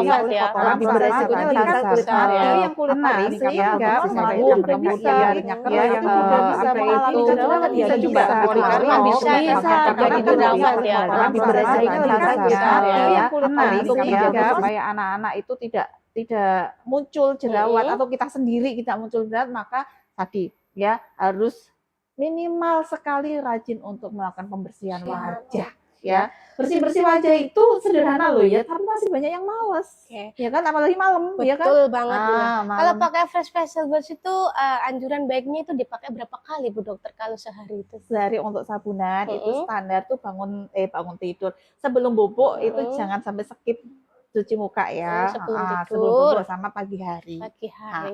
jerawat oleh ya. kotoran Lebih sama beresikonya tadi lebih kulit besar mati, ya. yang kulit Nah, kering sehingga otomatis mabuk ada juga remuk bisa. yang minyak Ya, yang itu juga bisa apa mengalami itu jerawat bisa ya juga juga. pori-pori Karena Bisa jadi jerawat ya. Lebih beresikonya lebih besar ya, ya. yang kulit Nah, kering sehingga supaya anak-anak itu tidak muncul jerawat atau kita sendiri tidak muncul jerawat, maka tadi ya harus minimal sekali rajin untuk melakukan pembersihan wajah ya. Bersih-bersih wajah itu sederhana loh ya, tapi masih banyak yang males. Ya kan, apalagi malam ya kan. Betul banget Bunda. Kalau Malam. pakai fresh facial wash itu anjuran baiknya itu dipakai berapa kali Bu Dokter kalau sehari itu? Sehari untuk sabunan itu standar tuh bangun tidur sebelum bubuk itu jangan sampai skip cuci muka ya. Sebelum Sebelum tidur. bubuk sama pagi hari. Pagi hari.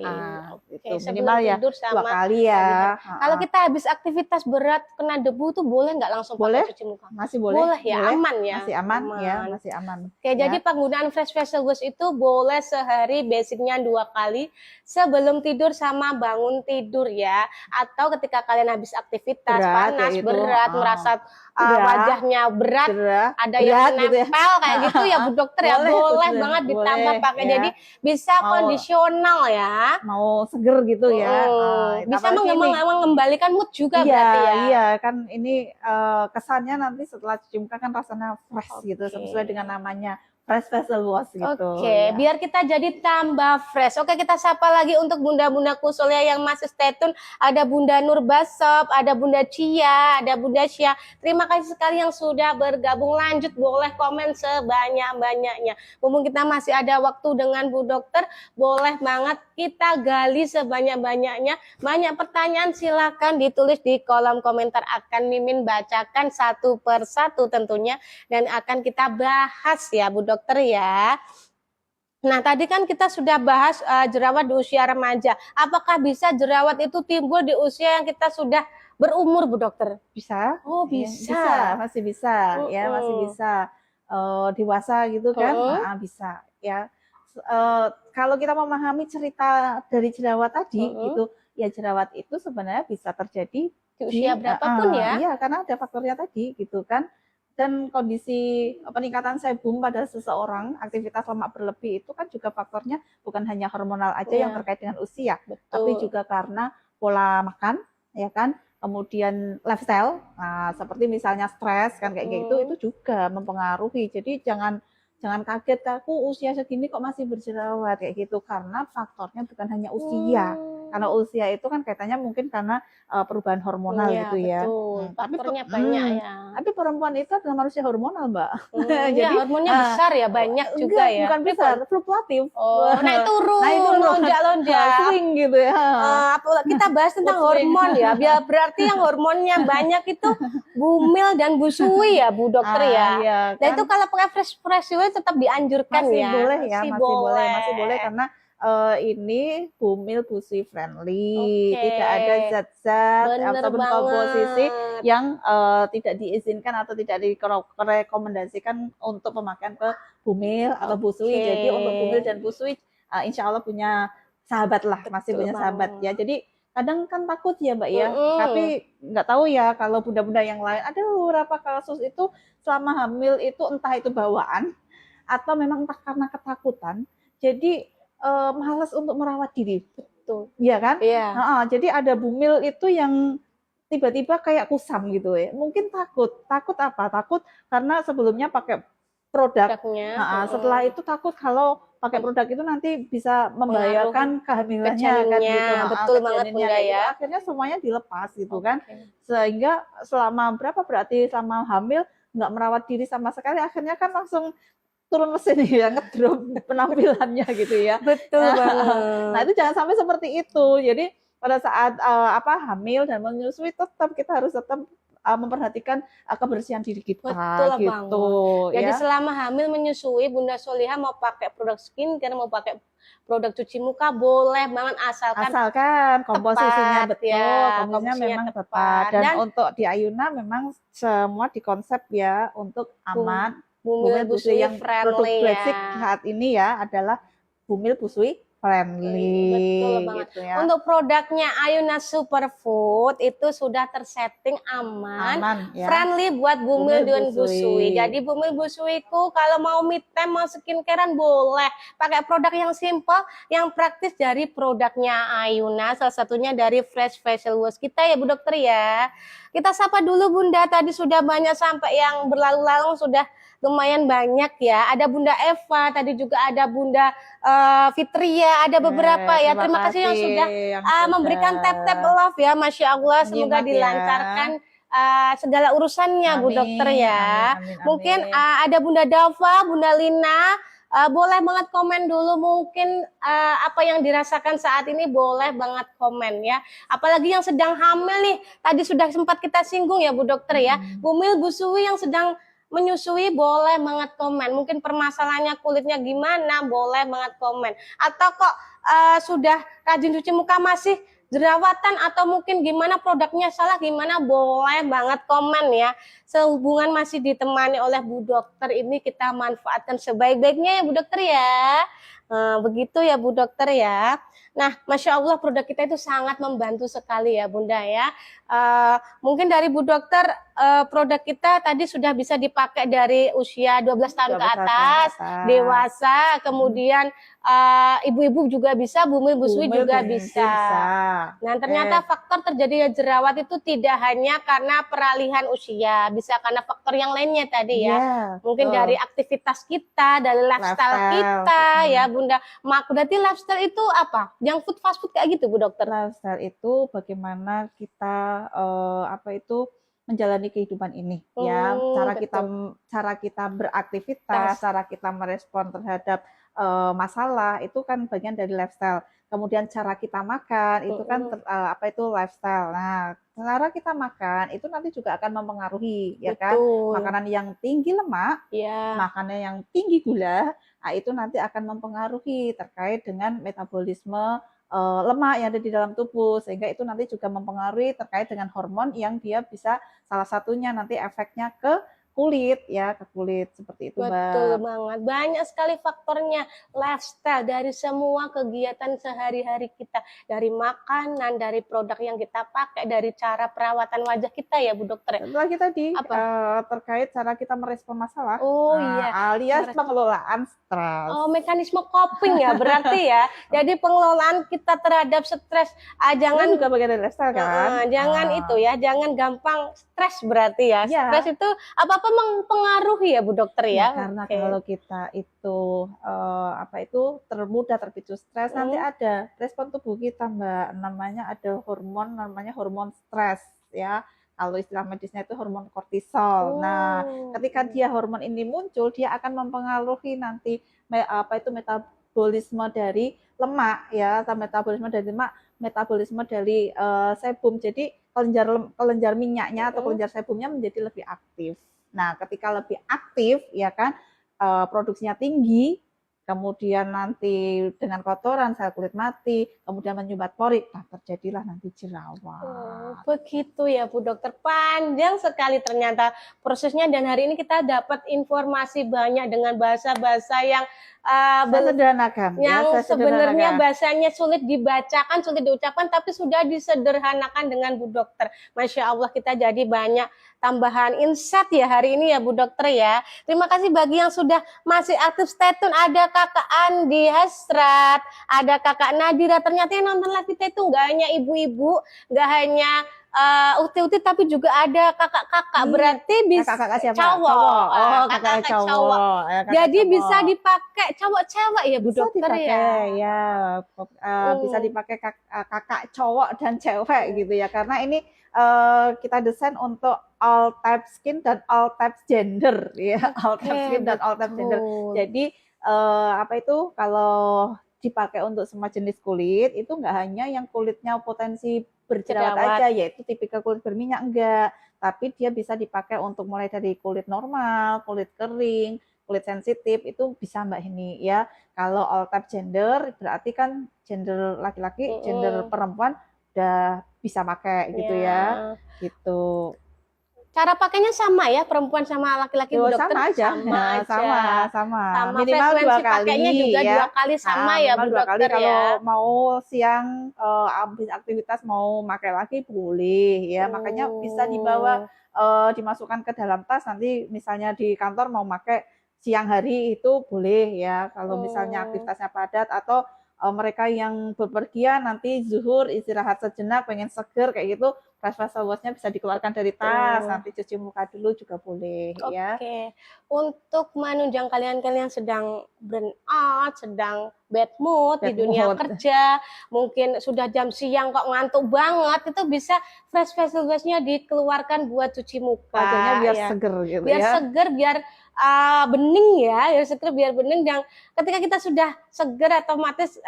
Itu Sebelum minimal ya tidur 2 sama kali ya. Kalau kita habis aktivitas berat kena debu tuh boleh nggak langsung Boleh. pakai cuci muka? Masih boleh. Boleh ya, aman ya. Masih aman ya, masih aman. Oke, jadi penggunaan fresh facial wash itu boleh sehari, basicnya 2 kali sebelum tidur sama bangun tidur ya. Atau ketika kalian habis aktivitas panas, berat, merasa wajahnya berat, ada yang gitu ya. nempel kayak gitu ya Bu Dokter ya, boleh banget ditambah pakai. ya. Jadi bisa kondisional ya. Mau seger gitu ya. Bisa mengembalikan mood juga iya, berarti ya. Iya, kan ini kesannya nanti setelah cuci muka kan rasanya fresh gitu, sesuai dengan namanya fresh facial wash gitu. Oke, biar kita jadi tambah fresh. Oke, kita sapa lagi untuk bunda-bunda Kusulya yang masih stay tune. Ada Bunda Nur Basop, ada Bunda Cia, ada Bunda Syah. Terima kasih sekali yang sudah bergabung. Lanjut, boleh komen sebanyak-banyaknya. Mumpung kita masih ada waktu dengan Bu Dokter, boleh banget kita gali sebanyak-banyaknya. Banyak pertanyaan silakan ditulis di kolom komentar. Akan Mimin bacakan satu persatu tentunya. Dan akan kita bahas ya Bu Dokter ya. Nah, tadi kan kita sudah bahas jerawat di usia remaja. Apakah bisa jerawat itu timbul di usia yang kita sudah berumur, Bu Dokter? Bisa. Oh, bisa. Masih bisa ya, masih bisa. Dewasa gitu kan? Bisa ya. Kalau kita memahami cerita dari jerawat tadi gitu, ya jerawat itu sebenarnya bisa terjadi di usia berapapun ya. Iya, karena ada faktornya tadi gitu kan. Dan kondisi peningkatan sebum pada seseorang, aktivitas lemak berlebih itu kan juga faktornya bukan hanya hormonal aja yang terkait dengan usia, tapi juga karena pola makan, ya kan, kemudian lifestyle, seperti misalnya stres kan kayak gitu, itu juga mempengaruhi. Jadi jangan kaget, aku usia segini kok masih berjerawat kayak gitu, karena faktornya bukan hanya usia. Karena usia itu kan kaitannya mungkin karena perubahan hormonal gitu ya. Faktornya banyak ya. Tapi perempuan itu adalah manusia hormonal, Mbak. Jadi hormonnya besar ya, banyak juga ya. Bukan besar, fluktuatif. Naik turun, lonjak-lonjak. Swing gitu ya. Kita bahas tentang hormon ya. Biar berarti yang hormonnya banyak itu bumil dan busui ya, Bu Dokter ya. Iya, nah itu kalau pakai fresh wash tetap dianjurkan masih ya. Boleh ya, masih boleh karena ini bumil busui friendly, tidak ada zat-zat ataupun komposisi yang tidak diizinkan atau tidak direkomendasikan untuk pemakaian ke bumil atau busui. Jadi untuk bumil dan busui insya Allah punya sahabat lah, masih punya sahabat ya. Jadi kadang kan takut ya Mbak ya, tapi nggak tahu ya kalau bunda-bunda yang lain. Ada beberapa kasus itu selama hamil itu entah itu bawaan atau memang entah karena ketakutan. Jadi malas untuk merawat diri. Betul. Iya kan? Iya. Jadi ada bumil itu yang tiba-tiba kayak kusam gitu ya. Mungkin takut apa? Takut karena sebelumnya pakai produknya. Setelah itu takut kalau pakai produk itu nanti bisa membahayakan kehamilannya kan gitu. Betul banget Bunda ya. Akhirnya semuanya dilepas gitu kan. Sehingga selama selama hamil nggak merawat diri sama sekali, akhirnya kan langsung turun mesin ya, ngedrop penampilannya gitu ya. Betul banget. Nah itu jangan sampai seperti itu. Jadi pada saat hamil dan menyusui tetap kita harus memperhatikan kebersihan diri kita. Betul gitu. Banget. Jadi selama hamil menyusui, Bunda Soliha mau pakai produk skincare, mau pakai produk cuci muka boleh banget asalkan komposisinya tepat, betul, ya, komposisinya memang tepat. Dan untuk di Ayuna memang semua dikonsep ya untuk aman. Bumil busui yang produk basic saat ini ya adalah bumil busui friendly Betul banget. gitu ya. Untuk produknya Ayuna Superfood itu sudah tersetting aman, Ya. friendly buat bumil dan busui. busui. Jadi bumil busuiku kalau mau me time, mau skincarean boleh pakai produk yang simple, yang praktis dari produknya Ayuna. Salah satunya dari Fresh Facial Wash kita ya Bu Dokter ya. Kita sapa dulu Bunda, tadi sudah banyak sampai yang berlalu-lalang sudah lumayan banyak ya. Ada Bunda Eva, tadi juga ada Bunda Fitria, ada beberapa ya. Terima kasih yang sudah memberikan tap-tap love ya. Masya Allah, semoga dilancarkan segala urusannya Bu Dokter ya. Amin. Mungkin ada Bunda Dava, Bunda Lina, boleh banget komen dulu mungkin apa yang dirasakan saat ini, boleh banget komen ya. Apalagi yang sedang hamil nih, tadi sudah sempat kita singgung ya Bu Dokter ya. Bumil busui yang sedang menyusui boleh banget komen. Mungkin permasalahannya kulitnya gimana, boleh banget komen. Atau kok sudah rajin cuci muka masih jerawatan atau mungkin gimana produknya salah gimana, boleh banget komen ya. Sehubungan masih ditemani oleh Bu Dokter ini, kita manfaatkan sebaik-baiknya ya Bu Dokter ya. Begitu ya Bu Dokter ya. Nah, Masya Allah produk kita itu sangat membantu sekali ya Bunda ya. Mungkin dari Bu Dokter produk kita tadi sudah bisa dipakai dari usia 12 tahun ke atas, dewasa, kemudian ibu-ibu juga bisa, bumil busui juga bisa. Nah, ternyata faktor terjadinya jerawat itu tidak hanya karena peralihan usia, bisa karena faktor yang lainnya tadi ya. Mungkin dari aktivitas kita, dari lifestyle kita ya Bunda. Berarti lifestyle itu apa? Junk food, fast food kayak gitu Bu Dokter? Lifestyle itu bagaimana kita menjalani kehidupan ini ya, cara kita beraktivitas, cara kita merespon terhadap masalah itu kan bagian dari lifestyle. Kemudian cara kita makan itu kan lifestyle. Nah, cara kita makan itu nanti juga akan mempengaruhi ya kan. Makanan yang tinggi lemak, makanan yang tinggi gula, nah itu nanti akan mempengaruhi terkait dengan metabolisme lemak yang ada di dalam tubuh, sehingga itu nanti juga mempengaruhi terkait dengan hormon yang dia bisa salah satunya nanti efeknya ke kulit ya, ke kulit seperti itu. Betul banget, banyak sekali faktornya. Lifestyle dari semua kegiatan sehari-hari kita, dari makanan, dari produk yang kita pakai, dari cara perawatan wajah kita ya Bu Dokter. Lagi tadi terkait cara kita merespon masalah, alias cara pengelolaan stres. Mekanisme coping ya berarti ya. Jadi pengelolaan kita terhadap stres, jangan juga bagian dari lifestyle kan. Jangan itu ya, jangan gampang stres berarti ya. Stres itu apa mempengaruhi ya Bu Dokter ya. Karena kalau kita itu mudah terpicu stres, nanti ada respon tubuh kita Mbak, namanya ada hormon stres ya. Kalau istilah medisnya itu hormon kortisol. Nah, ketika dia hormon ini muncul, dia akan mempengaruhi nanti metabolisme dari lemak ya, metabolisme dari sebum. Jadi kelenjar minyaknya atau kelenjar sebumnya menjadi lebih aktif. Nah, ketika lebih aktif ya kan, produksinya tinggi, kemudian nanti dengan kotoran sel kulit mati, kemudian menyumbat pori, terjadilah nanti jerawat. Begitu ya Bu Dokter, panjang sekali ternyata prosesnya, dan hari ini kita dapat informasi banyak dengan bahasa-bahasa yang sederhanakan, sebenarnya bahasanya sulit dibacakan, sulit diucapkan, tapi sudah disederhanakan dengan Bu Dokter. Masya Allah, kita jadi banyak tambahan insight ya hari ini ya Bu Dokter ya. Terima kasih bagi yang sudah masih aktif stay tune. Ada Kakak Andi Hasrat, ada Kakak Nadira. Ternyata yang nonton live kita itu nggak hanya ibu-ibu, nggak hanya uti-uti, tapi juga ada kakak-kakak. Berarti bisa cowok. Kakak cowok. Jadi bisa dipakai cowok-cewek ya Bu Dokter ya. Bisa dipakai kakak cowok dan cewek gitu ya. Karena ini kita desain untuk all type skin dan all type gender ya. All type skin dan all type gender. Jadi kalau dipakai untuk semua jenis kulit, itu nggak hanya yang kulitnya potensi berjerawat aja, yaitu tipikal kulit berminyak, enggak, tapi dia bisa dipakai untuk mulai dari kulit normal, kulit kering, kulit sensitif, itu bisa Mbak ini ya. Kalau all type gender berarti kan gender laki-laki, gender perempuan udah bisa pakai gitu ya. Gitu. Cara pakainya sama ya, perempuan sama laki-laki Bu Dokter? Sama aja. Sama Nah, aja. sama. Sama Minimal 2 frekuensi kali pakainya juga ya. 2 kali sama ya Minimal Bu 2 kali Dokter kalau ya. mau siang habis aktivitas mau pakai lagi boleh ya. Makanya bisa dibawa dimasukkan ke dalam tas, nanti misalnya di kantor mau pakai siang hari itu boleh ya. Kalau misalnya aktivitasnya padat atau mereka yang bepergian nanti zuhur istirahat sejenak pengen seger kayak gitu, fresh wash-nya bisa dikeluarkan dari tas, nanti cuci muka dulu juga boleh ya. Oke. Untuk menunjang kalian yang sedang burn out, sedang bad mood di dunia kerja, mungkin sudah jam siang kok ngantuk banget, itu bisa fresh wash-nya dikeluarkan buat cuci muka. Wajahnya biar ya. seger gitu biar ya. Seger, biar bening ya, biar seger, biar bening. Dan ketika kita sudah seger, otomatis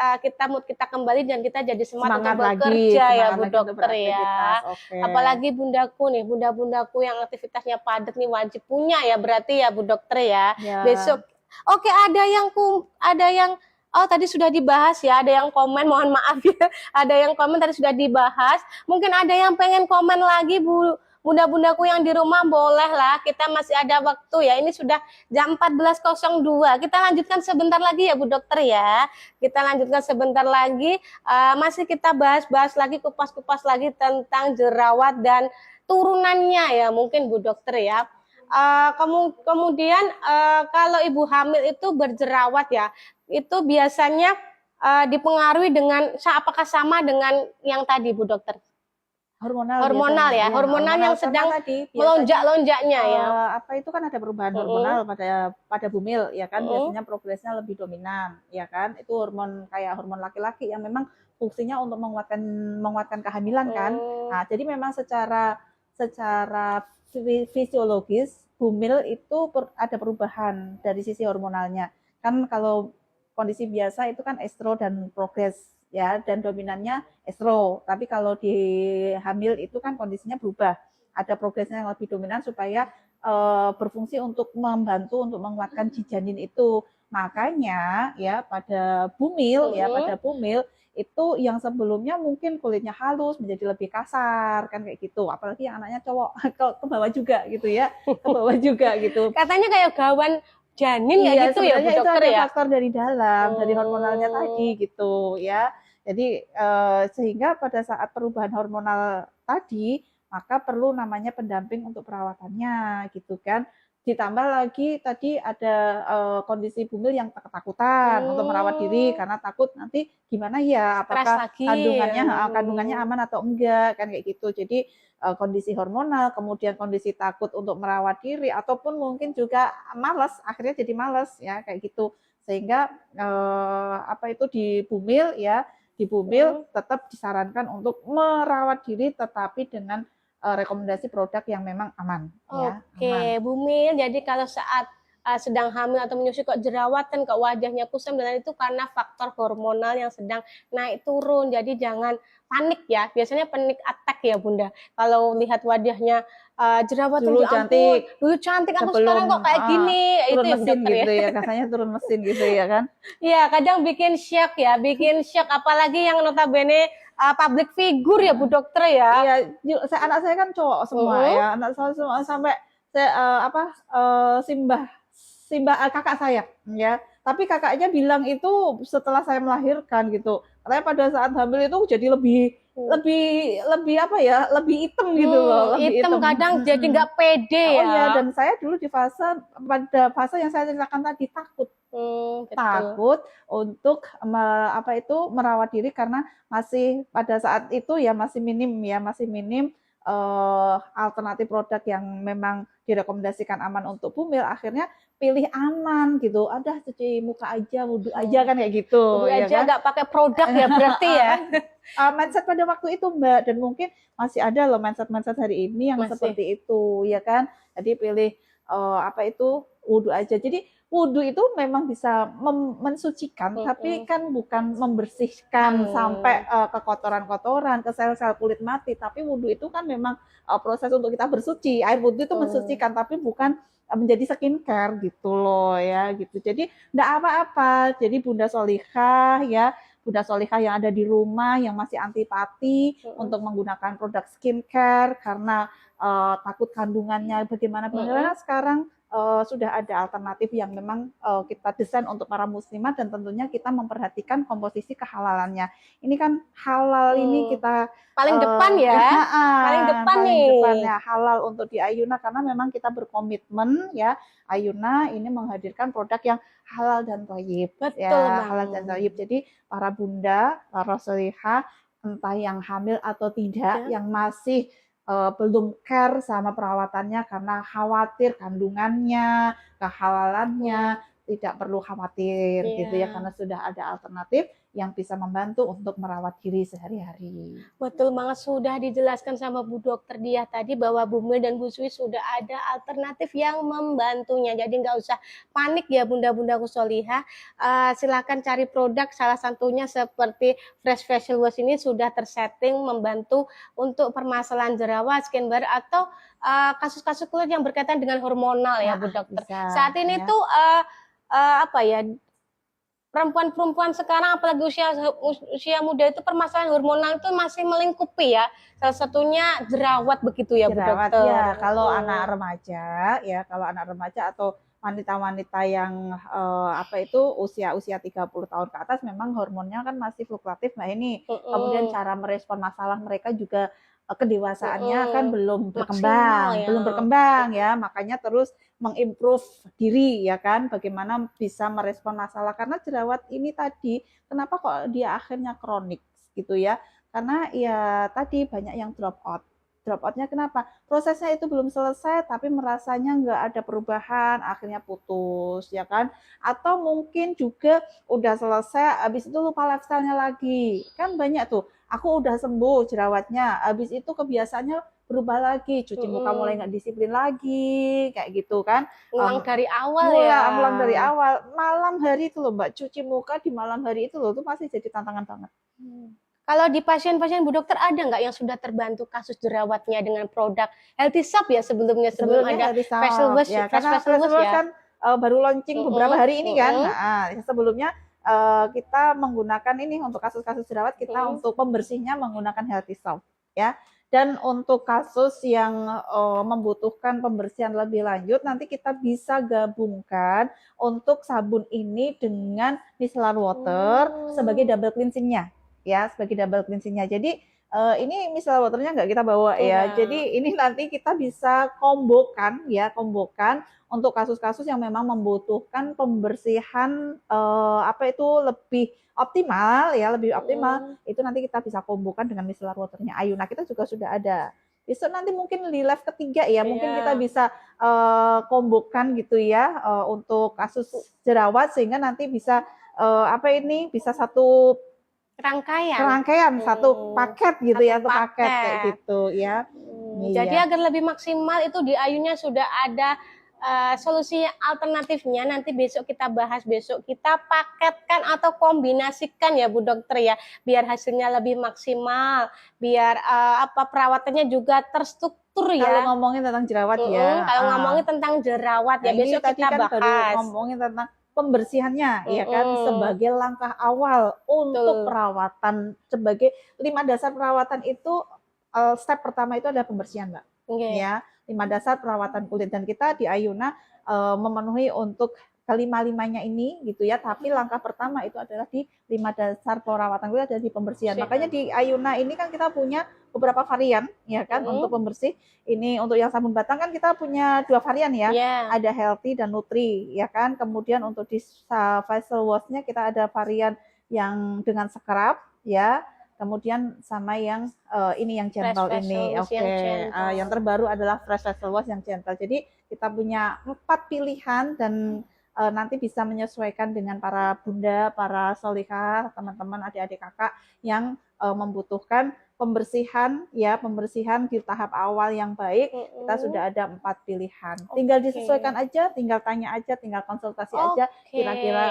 mood kita kembali dan kita jadi semangat untuk bekerja ya Bu Dokter ya. Okay. Apalagi bundaku nih, bunda-bundaku yang aktivitasnya padat nih wajib punya ya berarti ya Bu Dokter ya. Besok, oke, ada yang tadi sudah dibahas ya, ada yang komen, mohon maaf ya, ada yang komen tadi sudah dibahas. Mungkin ada yang pengen komen lagi Bunda-bundaku yang di rumah, boleh lah, kita masih ada waktu ya. Ini sudah jam 14.02. Kita lanjutkan sebentar lagi ya Bu Dokter ya. Kita lanjutkan sebentar lagi. Masih kita bahas-bahas lagi, kupas-kupas lagi tentang jerawat dan turunannya ya mungkin Bu Dokter ya. Kemudian kalau ibu hamil itu berjerawat ya, itu biasanya dipengaruhi dengan, apakah sama dengan yang tadi Bu Dokter? Hormonal ya, hormonal yang sedang melonjak-lonjaknya ya. Apa itu kan ada perubahan hormonal pada bumil ya kan, biasanya progresnya lebih dominan ya kan. Itu kayak hormon laki-laki yang memang fungsinya untuk menguatkan kehamilan kan. Nah, jadi memang secara fisiologis bumil itu ada perubahan dari sisi hormonalnya. Kan kalau kondisi biasa itu kan estro dan progres ya, dan dominannya estro. Tapi kalau di hamil itu kan kondisinya berubah, ada progresnya yang lebih dominan supaya berfungsi untuk membantu untuk menguatkan janin itu. Makanya ya pada bumil itu yang sebelumnya mungkin kulitnya halus menjadi lebih kasar kan kayak gitu. Apalagi yang anaknya cowok ke bawah juga gitu ya, ke bawah juga gitu. Katanya kayak gawan janin ya gitu ya Bu Dokter ya. Faktor dari dalam, dari hormonalnya tadi gitu ya. Jadi sehingga pada saat perubahan hormonal tadi maka perlu namanya pendamping untuk perawatannya gitu kan. Ditambah lagi tadi ada kondisi bumil yang ketakutan untuk merawat diri karena takut nanti gimana ya, apakah kandungannya aman atau enggak kan kayak gitu. Jadi kondisi hormonal, kemudian kondisi takut untuk merawat diri, ataupun mungkin juga malas, akhirnya jadi malas ya kayak gitu. Sehingga di bumil tetap disarankan untuk merawat diri tetapi dengan rekomendasi produk yang memang aman. Oke, bumil. Jadi kalau saat sedang hamil atau menyusui kok jerawatan, kok wajahnya kusam, dan itu karena faktor hormonal yang sedang naik turun. Jadi jangan panik ya. Biasanya panik attack ya Bunda. Kalau lihat wajahnya jerawatan, dulu cantik, aku sekarang kok kayak gini. Turun itu mesin gitu ya, katanya turun mesin gitu ya kan. Iya, kadang bikin shock. Apalagi yang notabene public figure ya Bu Dokter ya. Iya, anak saya kan cowok semua ya, anak saya semua sampai simbah kakak saya ya. Tapi kakaknya bilang itu setelah saya melahirkan gitu. Katanya pada saat hamil itu jadi lebih hitam gitu loh. Hitam kadang jadi nggak pede ya. Oh iya, dan saya dulu pada fase yang saya ceritakan tadi takut. Takut untuk merawat diri karena masih pada saat itu ya masih minim alternatif produk yang memang direkomendasikan aman untuk bumil. Akhirnya pilih aman gitu, ada cuci muka aja, wudhu aja kan kayak gitu. Wudhu aja nggak pakai produk ya berarti ya. Mindset pada waktu itu Mbak, dan mungkin masih ada loh mindset hari ini yang seperti itu ya kan. Jadi pilih wudhu aja. Jadi wudhu itu memang bisa mensucikan, tapi kan bukan membersihkan sampai ke kotoran-kotoran, ke sel-sel kulit mati. Tapi wudhu itu kan memang proses untuk kita bersuci. Air wudhu itu mensucikan, tapi bukan menjadi skincare gitu loh ya gitu. Jadi enggak apa-apa. Jadi Bunda Solihah ya, Bunda Solihah yang ada di rumah yang masih antipati untuk menggunakan produk skincare karena takut kandungannya bagaimana sekarang sudah ada alternatif yang memang kita desain untuk para muslimat dan tentunya kita memperhatikan komposisi kehalalannya. Ini kan halal ini kita paling depan ya, paling depan paling nih. depan ya halal untuk di Ayuna karena memang kita berkomitmen ya Ayuna ini menghadirkan produk yang halal dan thayyib. Betul Ya, banget. halal dan thayyib. Jadi para bunda, para solihah entah yang hamil atau tidak, yang masih belum care sama perawatannya karena khawatir kandungannya, kehalalannya, tidak perlu khawatir gitu ya karena sudah ada alternatif yang bisa membantu untuk merawat diri sehari-hari. Betul banget, sudah dijelaskan sama Bu Dokter Diah tadi bahwa Bu Mil dan Bu Sui sudah ada alternatif yang membantunya. Jadi nggak usah panik ya bunda-bundaku solihah. Silakan cari produk, salah satunya seperti Fresh Facial Wash ini sudah tersetting membantu untuk permasalahan jerawat, skin bar atau kasus-kasus kulit yang berkaitan dengan hormonal ya Bu Dokter. Bisa, Saat ini ya. tuh apa ya? Perempuan-perempuan sekarang apalagi usia muda itu permasalahan hormonal itu masih melingkupi ya. Salah satunya jerawat begitu ya Bu Jerawat Dokter. ya, kalau anak remaja ya, kalau anak remaja atau wanita-wanita yang usia 30 tahun ke atas memang hormonnya kan masih fluktuatif. Nah ini kemudian cara merespon masalah mereka juga kedewasaannya kan belum berkembang ya, makanya terus mengimprove diri ya kan, bagaimana bisa merespon masalah karena jerawat ini tadi kenapa kok dia akhirnya kronik gitu ya, karena ya tadi banyak yang drop outnya kenapa? Prosesnya itu belum selesai tapi merasanya nggak ada perubahan, akhirnya putus ya kan? Atau mungkin juga udah selesai, habis itu lupa lifestyle-nya lagi. Kan banyak tuh, aku udah sembuh jerawatnya, habis itu kebiasaannya berubah lagi, cuci muka mulai nggak disiplin lagi, kayak gitu kan? Ulang dari awal ya. Ulang dari awal, malam hari itu loh Mbak, cuci muka di malam hari itu loh, itu pasti jadi tantangan banget. Kalau di pasien-pasien Bu Dokter ada nggak yang sudah terbantu kasus jerawatnya dengan produk Healthy Soap ya sebelum ada Facial Wash ya, Fresh karena Facial Wash ya. kan baru launching beberapa hari ini kan. Nah, sebelumnya kita menggunakan ini untuk kasus-kasus jerawat kita untuk pembersihnya menggunakan Healthy Soap ya. Dan untuk kasus yang membutuhkan pembersihan lebih lanjut nanti kita bisa gabungkan untuk sabun ini dengan micellar water sebagai double cleansingnya. Ya, sebagai double cleansingnya. Jadi ini micellar waternya nggak kita bawa ya. Jadi ini nanti kita bisa kombokan untuk kasus-kasus yang memang membutuhkan pembersihan lebih optimal ya, itu nanti kita bisa kombokan dengan micellar waternya Ayuna. Kita juga sudah ada. Besok nanti mungkin di live ketiga ya, mungkin kita bisa kombokan gitu ya untuk kasus jerawat sehingga nanti bisa bisa satu rangkaian satu paket gitu ya, satu paket kayak gitu ya. Jadi agar lebih maksimal itu di Ayunya sudah ada solusi alternatifnya. Nanti besok kita bahas, besok kita paketkan atau kombinasikan ya Bu Dokter ya, biar hasilnya lebih maksimal, biar perawatannya juga terstruktur ya. Kalau ngomongin tentang jerawat ya. Kalau ngomongin tentang jerawat ya, besok kita kan bahas. Baru ngomongin tentang pembersihannya ya kan sebagai langkah awal untuk perawatan, sebagai 5 dasar perawatan itu step pertama itu adalah pembersihan Mbak. Ya, 5 dasar perawatan kulit dan kita di Ayuna memenuhi untuk kelima-limanya ini gitu ya, tapi langkah pertama itu adalah di 5 dasar perawatan kulit adalah di pembersihan. Makanya di Ayuna ini kan kita punya beberapa varian ya kan untuk pembersih. Ini untuk yang sabun batang kan kita punya 2 varian ya. Ada healthy dan nutri ya kan. Kemudian untuk di facial wash-nya kita ada varian yang dengan scrub ya. Kemudian sama yang ini yang gentle ini. Yang terbaru adalah fresh facial wash yang gentle. Jadi kita punya 4 pilihan dan nanti bisa menyesuaikan dengan para bunda, para solihah, teman-teman, adik-adik kakak yang membutuhkan pembersihan di tahap awal yang baik. Kita sudah ada 4 pilihan. Tinggal disesuaikan aja, tinggal tanya aja, tinggal konsultasi aja kira-kira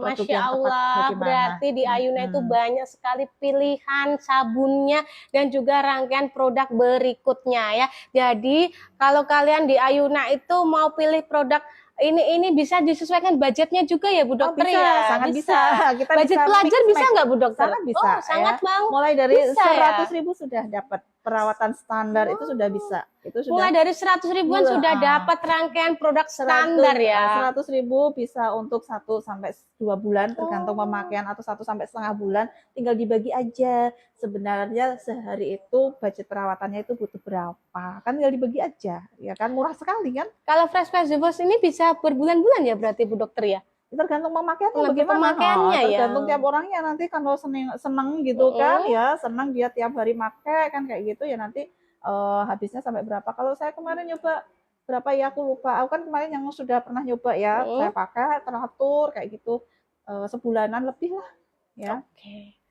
produk yang tepat bagaimana. Berarti di Ayuna itu banyak sekali pilihan sabunnya dan juga rangkaian produk berikutnya ya. Jadi kalau kalian di Ayuna itu mau pilih produk ini bisa disesuaikan budgetnya juga ya Bu Dokter bisa, ya? sangat bisa. Kita Budget bisa pelajar mix bisa match. nggak Bu Dokter? Sangat bisa. Oh, sangat ya. Bang. Mulai dari Bisa, ya? 100.000 sudah dapat perawatan standar itu sudah bisa. Itu sudah Mulai dari 100 ribuan Mulai, sudah dapat rangkaian produk standar ya. 100.000 bisa untuk 1 sampai 2 bulan tergantung pemakaian atau 1 sampai setengah bulan, tinggal dibagi aja. Sebenarnya sehari itu budget perawatannya itu butuh berapa? Kan tinggal dibagi aja, ya kan murah sekali kan? Kalau Fresh Vegetables ini bisa berbulan-bulan ya berarti Bu Dokter ya? Tergantung pemakaiannya Lebih bagaimana. pemakaiannya ya. Tergantung tiap orangnya nanti kalau seneng gitu kan ya, senang dia tiap hari pakai kan kayak gitu ya nanti habisnya sampai berapa. Kalau saya kemarin nyoba berapa ya aku lupa. Aku kan kemarin yang sudah pernah nyoba ya, saya pakai teratur kayak gitu sebulanan lebih lah ya. Oke.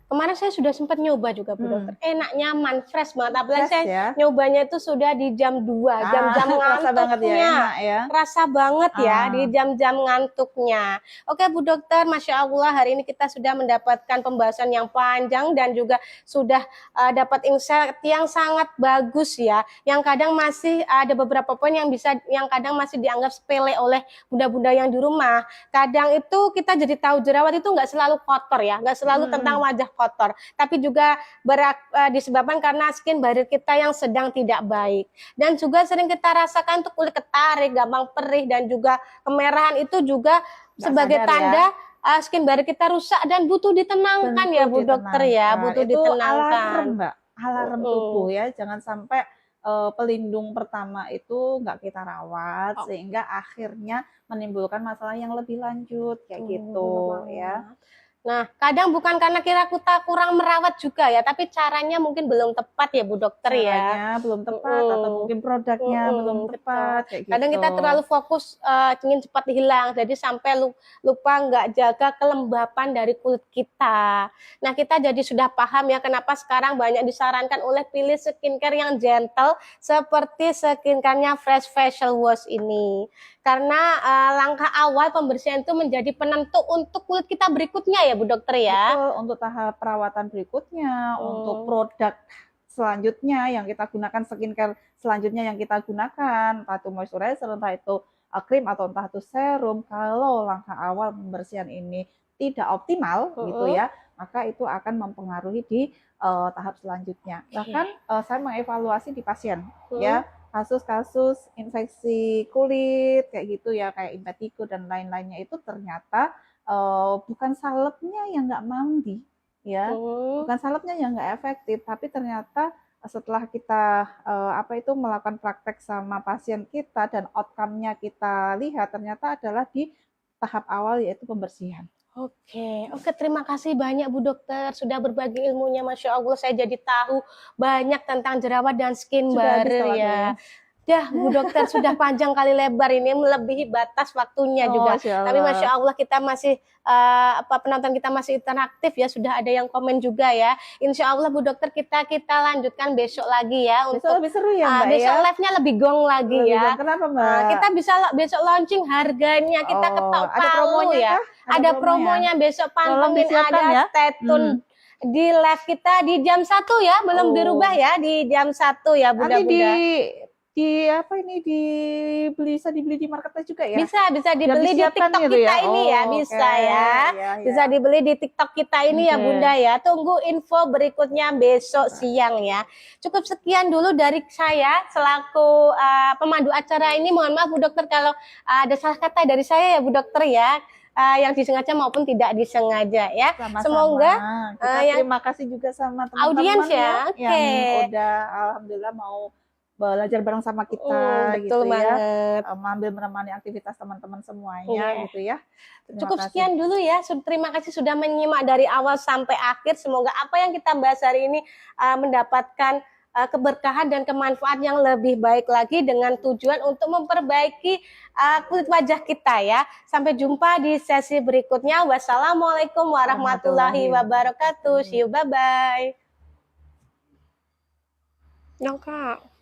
Kemarin saya sudah sempat nyoba juga Bu Dokter. Enak, nyaman, fresh banget. Apalagi Fresh, saya ya. nyobanya itu sudah di jam 2, jam-jam Rasa banget ya, ngantuknya. enak ya. Rasa banget ya di jam-jam ngantuknya. Oke Bu Dokter, Masya Allah hari ini kita sudah mendapatkan pembahasan yang panjang dan juga sudah dapat insight yang sangat bagus ya. Yang kadang masih ada beberapa poin yang kadang masih dianggap sepele oleh bunda-bunda yang di rumah. Kadang itu kita jadi tahu jerawat itu nggak selalu kotor ya, nggak selalu tentang wajah kotor, tapi juga disebabkan karena skin barrier kita yang sedang tidak baik. Dan juga sering kita rasakan tuh kulit ketarik, gampang perih dan juga kemerahan itu juga sebagai tanda skin barrier kita rusak dan butuh ditenangkan ya Bu Dokter ya, butuh itu ditenangkan. Alarm Mbak, alarm tubuh ya, jangan sampai pelindung pertama itu nggak kita rawat sehingga akhirnya menimbulkan masalah yang lebih lanjut kayak gitu ya. Nah, kadang bukan karena kita kurang merawat juga ya, tapi caranya mungkin belum tepat ya Bu Dokter ya. Caranya belum tepat atau mungkin produknya belum tepat kayak gitu. Kadang kita terlalu fokus ingin cepat hilang, jadi sampai lupa nggak jaga kelembapan dari kulit kita. Nah, kita jadi sudah paham ya kenapa sekarang banyak disarankan oleh pilih skincare yang gentle seperti skincare-nya Fresh Facial Wash ini. Karena langkah awal pembersihan itu menjadi penentu untuk kulit kita berikutnya ya Bu Dokter ya. Betul, untuk tahap perawatan berikutnya, untuk produk selanjutnya yang kita gunakan, skincare selanjutnya yang kita gunakan, entah itu moisturizer, entah itu krim atau entah itu serum. Kalau langkah awal pembersihan ini tidak optimal gitu ya, maka itu akan mempengaruhi di tahap selanjutnya. Bahkan saya mengevaluasi di pasien ya, kasus-kasus infeksi kulit kayak gitu ya, kayak impetigo dan lain-lainnya itu ternyata bukan salepnya yang nggak mandi ya, bukan salepnya yang nggak efektif, tapi ternyata setelah kita melakukan praktek sama pasien kita dan outcome-nya kita lihat ternyata adalah di tahap awal yaitu pembersihan. Oke, terima kasih banyak Bu Dokter sudah berbagi ilmunya, Masya Allah saya jadi tahu banyak tentang jerawat dan skin barrier ya. Dah Bu Dokter sudah panjang kali lebar ini melebihi batas waktunya juga. Tapi Masya Allah kita masih penonton kita masih interaktif ya, sudah ada yang komen juga ya. Insya Allah Bu Dokter kita lanjutkan besok lagi ya. Besok lebih seru ya Mbak besok ya. live-nya lebih gong lagi ya. Kenapa Mbak? Kita bisa besok launching harganya, kita ketok ada palu promonya ya. kah? Ada promonya besok pantengin, ada ya. stay tune di live kita di jam 1 ya, belum dirubah ya di jam 1 ya Bunda-bunda. Bisa dibeli di marketplace juga ya? Bisa dibeli di TikTok gitu kita ya? ini ya, bisa ya. Bisa dibeli di TikTok kita ini ya Bunda ya. Tunggu info berikutnya besok siang ya. Cukup sekian dulu dari saya selaku pemandu acara ini. Mohon maaf Bu Dokter kalau ada salah kata dari saya ya Bu Dokter ya. Yang disengaja maupun tidak disengaja ya. Sama-sama. Semoga terima kasih juga sama teman-teman audiens ya. Yang udah alhamdulillah mau belajar bareng sama kita betul gitu banget. Ya, ambil menemani aktivitas teman-teman semuanya gitu ya. Cukup sekian dulu ya. Terima kasih sudah menyimak dari awal sampai akhir. Semoga apa yang kita bahas hari ini mendapatkan keberkahan dan kemanfaat yang lebih baik lagi dengan tujuan untuk memperbaiki kulit wajah kita ya. Sampai jumpa di sesi berikutnya. Wassalamualaikum warahmatullahi wabarakatuh. See you, bye-bye. Kak.